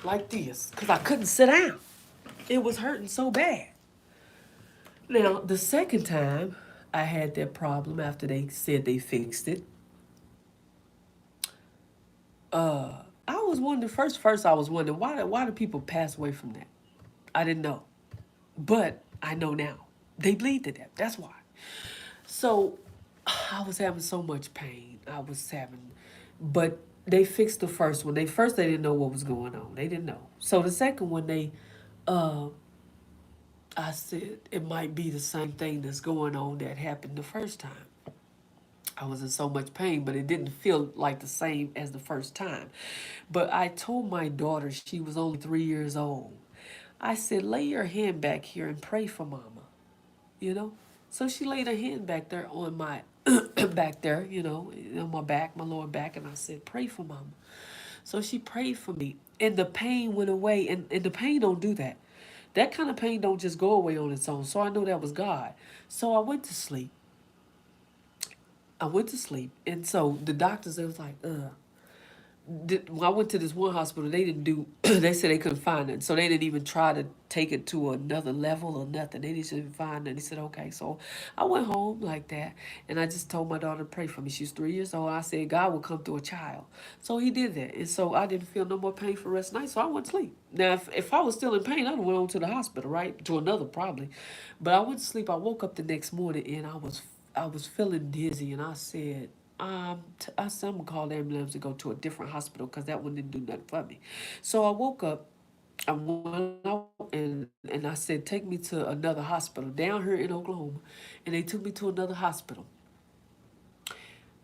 because I couldn't sit down. It was hurting so bad. Now, the second time I had that problem after they said they fixed it, I was wondering, first I was wondering, why do people pass away from that? I didn't know. But I know now. They bleed to death. That's why. So I was having so much pain. But they fixed the first one. They didn't know what was going on. They didn't know. So the second one, uh, I said it might be the same thing that's going on that happened the first time. I was in so much pain, but it didn't feel like the same as the first time. But I told my daughter, she was only 3 years old, I said, lay your hand back here and pray for mama, you know? So she laid her hand back there on my back there, on my back, my lower back, and I said, pray for mama. So she prayed for me, and the pain went away, and the pain don't do that. That kind of pain don't just go away on its own. So I know that was God. So I went to sleep. And so the doctors, they was like, when I went to this one hospital, they didn't do, they said they couldn't find it. So they didn't even try to take it to another level or nothing. They didn't find it. They said, okay. So I went home like that. And I just told my daughter to pray for me. She's 3 years old. I said, God will come through a child. So he did that. And so I didn't feel no more pain for the rest of the night. So I went to sleep. Now, if I was still in pain, I would have went on to the hospital, right? To another probably. But I went to sleep. I woke up the next morning and I was feeling dizzy. And I said, I said, I'm gonna call the ambulance to go to a different hospital because that one didn't do nothing for me. So I woke up, I went out and I said, take me to another hospital down here in Oklahoma. And they took me to another hospital.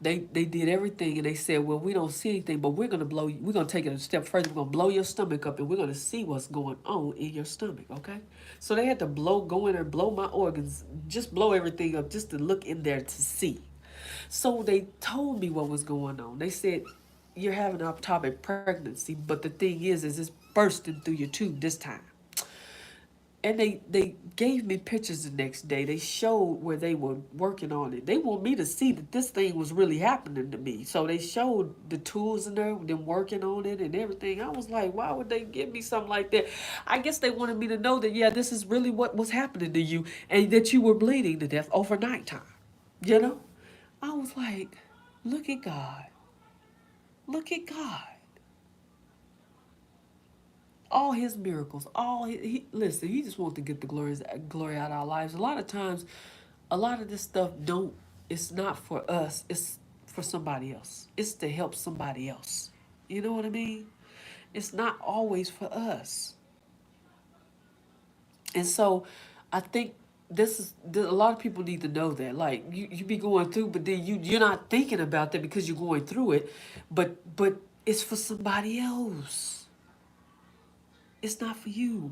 They did everything and they said, well, we don't see anything, but we're gonna take it a step further. We're gonna blow your stomach up and we're gonna see what's going on in your stomach, okay? So they had to go in there, blow my organs, just blow everything up just to look in there to see. So they told me what was going on. They said, you're having an ectopic pregnancy, but the thing is it's bursting through your tube this time. And they gave me pictures the next day. They showed where they were working on it. They want me to see that this thing was really happening to me. So they showed the tools in there, them working on it and everything. I was like, why would they give me something like that? I guess they wanted me to know that, yeah, this is really what was happening to you and that you were bleeding to death overnight time. You know? I was like, look at God. Look at God. All his miracles, listen, he just wants to get the glory out of our lives. A lot of times, a lot of this stuff it's not for us, it's for somebody else. It's to help somebody else. You know what I mean? It's not always for us. And so I think a lot of people need to know that. Like you be going through, but then you're not thinking about that because you're going through it. But it's for somebody else. It's not for you.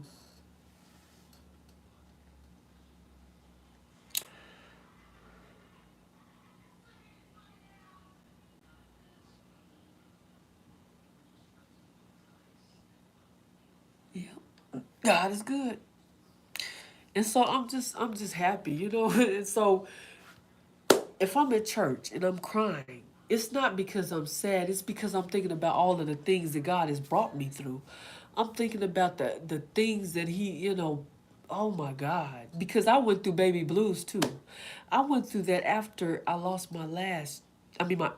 Yeah. God is good. And so I'm just happy, And so if I'm at church and I'm crying, it's not because I'm sad, it's because I'm thinking about all of the things that God has brought me through. I'm thinking about the things that oh my God. Because I went through baby blues too. I went through that after I lost my last I mean my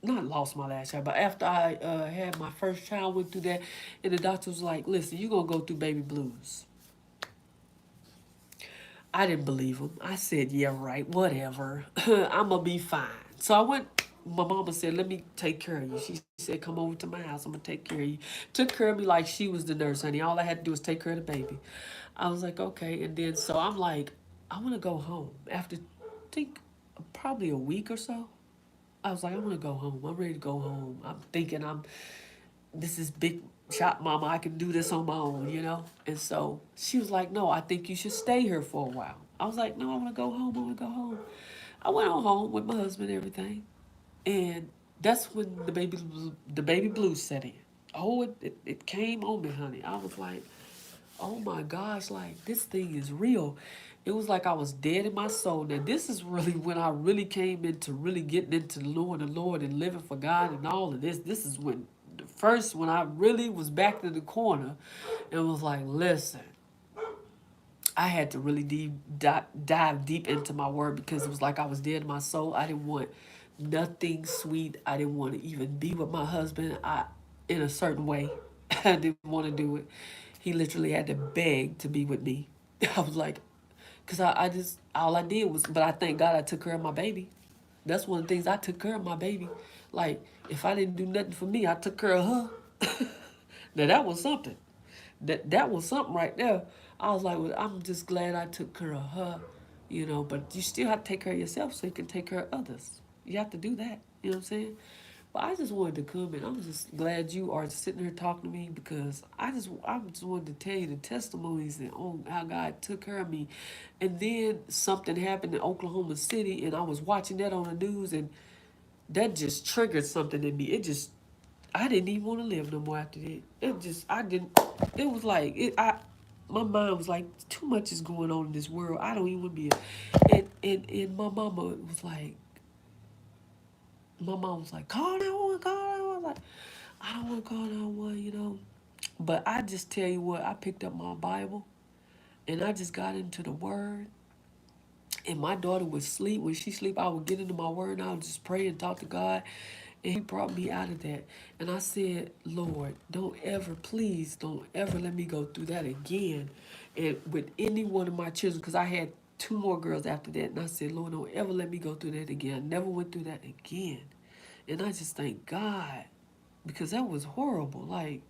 not lost my last child, but after I had my first child, went through that, and the doctor was like, listen, you're gonna go through baby blues. I didn't believe him. I said, yeah, right, whatever. I'm going to be fine. So I went, my mama said, let me take care of you. She said, come over to my house. I'm going to take care of you. Took care of me like she was the nurse, honey. All I had to do was take care of the baby. I was like, okay. And then, so I'm like, I want to go home. After, I think, probably a week or so, I was like, I want to go home. I'm ready to go home. I'm thinking this is big shot, mama. I can do this on my own. And so she was like, no, I think you should stay here for a while. I was like, no, I want to go home. I want to go home. I went on home with my husband and everything. And that's when the baby blues set in. Oh, it came on me, honey. I was like, oh my gosh, like this thing is real. It was like I was dead in my soul. Now this is really when I really came into really getting into knowing the Lord and living for God and all of this. This is when I really was back in the corner and was like, listen, I had to really dive deep into my word because it was like I was dead in my soul. I didn't want nothing sweet. I didn't want to even be with my husband. In a certain way, I didn't want to do it. He literally had to beg to be with me. I was like, because I just, all I did was, but I thank God I took care of my baby. That's one of the things, I took care of my baby. Like, if I didn't do nothing for me, I took care of her. Now, that was something. That was something right there. I was like, well, I'm just glad I took care of her, but you still have to take care of yourself so you can take care of others. You have to do that. You know what I'm saying? But I just wanted to come and I'm just glad you are sitting here talking to me because I just wanted to tell you the testimonies and on how God took care of me. And then something happened in Oklahoma City and I was watching that on the news and that just triggered something in me. I didn't even want to live no more after that. I didn't, it was like, my mind was like, too much is going on in this world. I don't even want to be, and my mom was like, call 911, call 911. I was like, I don't want to call 911, you know. But I just tell you what, I picked up my Bible and I just got into the Word. And my daughter would sleep. When she sleep, I would get into my Word and I would just pray and talk to God. And He brought me out of that. And I said, Lord, please don't ever let me go through that again. And with any one of my children, because I had two more girls after that. And I said, Lord, don't ever let me go through that again. I never went through that again. And I just thank God because that was horrible. Like,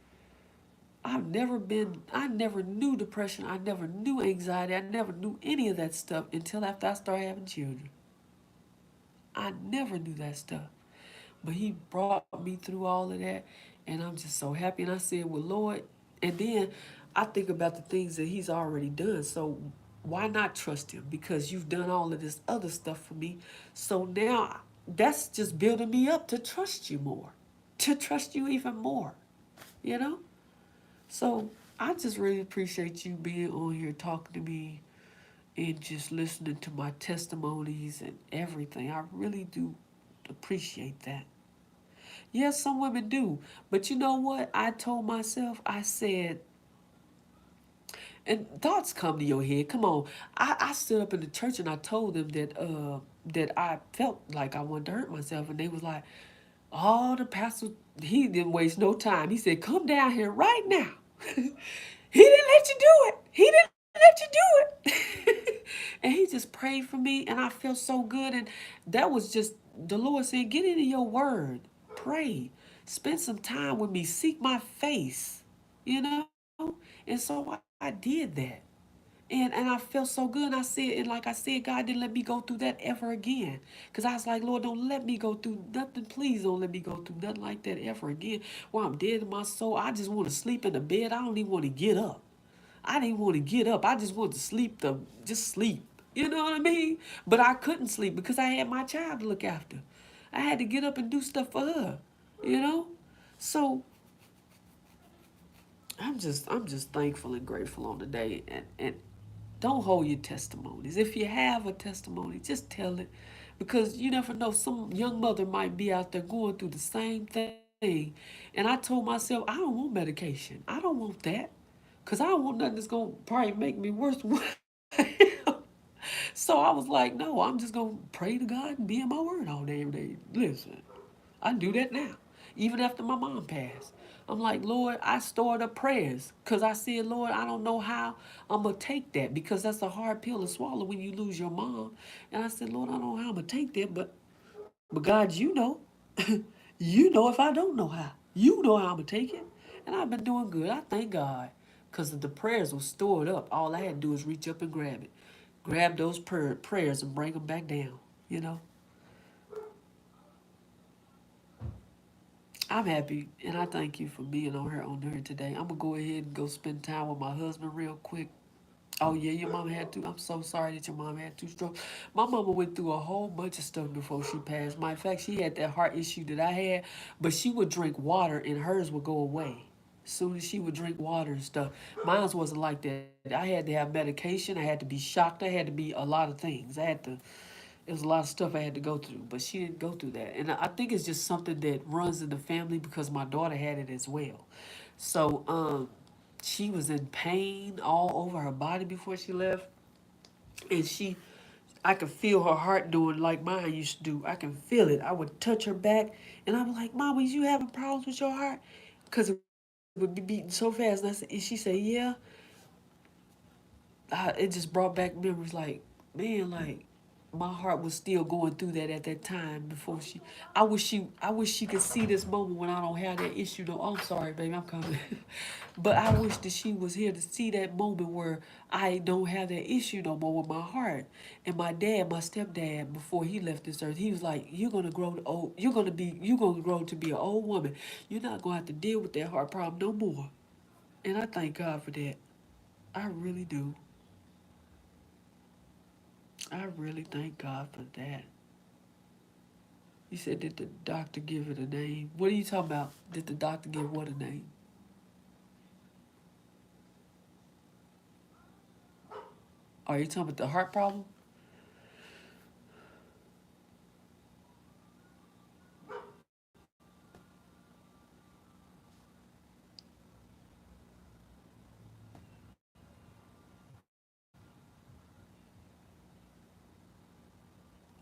I never knew depression. I never knew anxiety. I never knew any of that stuff until after I started having children. I never knew that stuff. But He brought me through all of that. And I'm just so happy. And I said, well, Lord, and then I think about the things that He's already done. So why not trust Him? Because you've done all of this other stuff for me. So now that's just building me up to trust you more, to trust you even more, you know? So I just really appreciate you being on here talking to me and just listening to my testimonies and everything. I really do appreciate that. Yes, some women do. But you know what? I told myself, I said, and thoughts come to your head. Come on. I stood up in the church and I told them that I felt like I wanted to hurt myself. And they was like, oh, the pastor, he didn't waste no time. He said, come down here right now. He didn't let you do it. He didn't let you do it. And he just prayed for me and I felt so good. And that was just the Lord saying, get into your word. Pray. Spend some time with me. Seek my face. You know? And so I did that. And I felt so good. And I said, and like I said, God didn't let me go through that ever again. Because I was like, Lord, don't let me go through nothing. Please don't let me go through nothing like that ever again. Where I'm dead in my soul. I just want to sleep in the bed. I don't even want to get up. I didn't want to get up. I just wanted to just sleep. You know what I mean? But I couldn't sleep because I had my child to look after. I had to get up and do stuff for her. You know? So I'm just thankful and grateful on the day and don't hold your testimonies. If you have a testimony, just tell it. Because you never know, some young mother might be out there going through the same thing. And I told myself, I don't want medication. I don't want that. Because I don't want nothing that's going to probably make me worse than what I am. So I was like, no, I'm just going to pray to God and be in my word all day, every day. Listen, I do that now, even after my mom passed. I'm like, Lord, I stored up prayers because I said, Lord, I don't know how I'm going to take that because that's a hard pill to swallow when you lose your mom. And I said, Lord, I don't know how I'm going to take that, but God, you know. You know if I don't know how. You know how I'm going to take it. And I've been doing good. I thank God because the prayers were stored up. All I had to do is reach up and grab it. Grab those prayers and bring them back down, you know. I'm happy and I thank you for being on here today. I'm gonna go ahead and go spend time with my husband real quick. Oh yeah, your mom had two. I'm so sorry that your mom had two strokes. My mama went through a whole bunch of stuff before she passed. Matter of fact, she had that heart issue that I had, but she would drink water and hers would go away. As soon as she would drink water and stuff. Mine wasn't like that. I had to have medication. I had to be shocked. I had to be a lot of things. It was a lot of stuff I had to go through, but she didn't go through that. And I think it's just something that runs in the family because my daughter had it as well. So she was in pain all over her body before she left. And I could feel her heart doing like mine used to do. I can feel it. I would touch her back and I'm like, Mama, is you having problems with your heart? Because it would be beating so fast. And she said, yeah. It just brought back memories like, man, like, my heart was still going through that at that time before she. I wish she could see this moment when I don't have that issue. No, I'm sorry, baby, I'm coming. But I wish that she was here to see that moment where I don't have that issue no more with my heart. And my dad, my stepdad, before he left this earth, he was like, "You're gonna grow to old. You're gonna grow to be an old woman. You're not gonna have to deal with that heart problem no more." And I thank God for that. I really do. I really thank God for that. You said, did the doctor give it a name? What are you talking about? Did the doctor give what a name? Are you talking about the heart problem?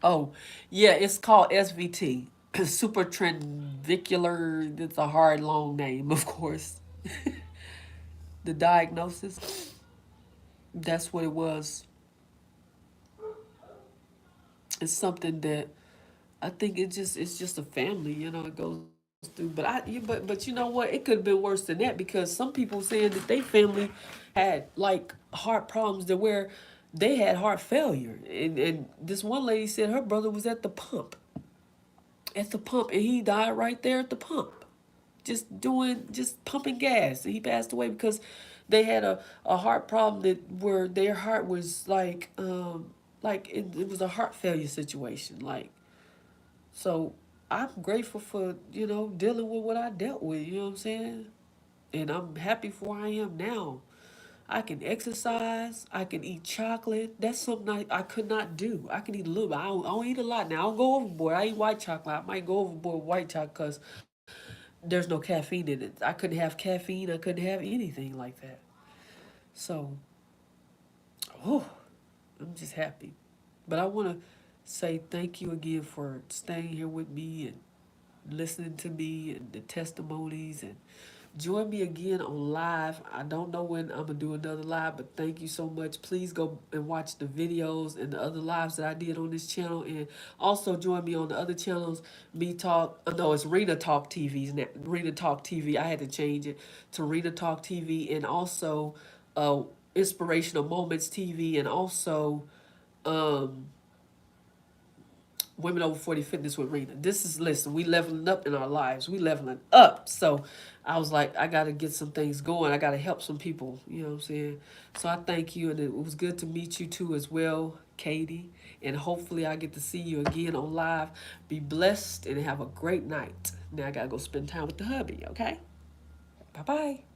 Oh, yeah, it's called SVT. Supratrabecular. It's a hard, long name, of course. The diagnosis, that's what it was. It's something that I think it's just a family, it goes through. But you know what? It could have been worse than that because some people saying that they family had like heart problems that where they had heart failure. And this one lady said her brother was at the pump, and he died right there at the pump. Just pumping gas. And he passed away because they had a heart problem that where their heart was like it was a heart failure situation. So I'm grateful for, dealing with what I dealt with, you know what I'm saying? And I'm happy for where I am now. I can exercise. I can eat chocolate. That's something I could not do. I can eat a little bit. I don't eat a lot now. I don't go overboard. I eat white chocolate. I might go overboard with white chocolate because there's no caffeine in it. I couldn't have caffeine. I couldn't have anything like that. So, oh, I'm just happy. But I want to say thank you again for staying here with me and listening to me and the testimonies, and join me again on live. I don't know when I'm gonna do another live, but thank you so much. Please go and watch the videos and the other lives that I did on this channel, and also join me on the other channels. Me Talk, no, it's Rena Talk TV. Rena Talk TV. I had to change it to Rena Talk TV, and also Inspirational Moments TV, and also um Women Over 40 Fitness with Rena. Listen, we leveling up in our lives. We leveling up. So I was like, I got to get some things going. I got to help some people. You know what I'm saying? So I thank you. And it was good to meet you too as well, Katie. And hopefully I get to see you again on live. Be blessed and have a great night. Now I got to go spend time with the hubby, okay? Bye-bye.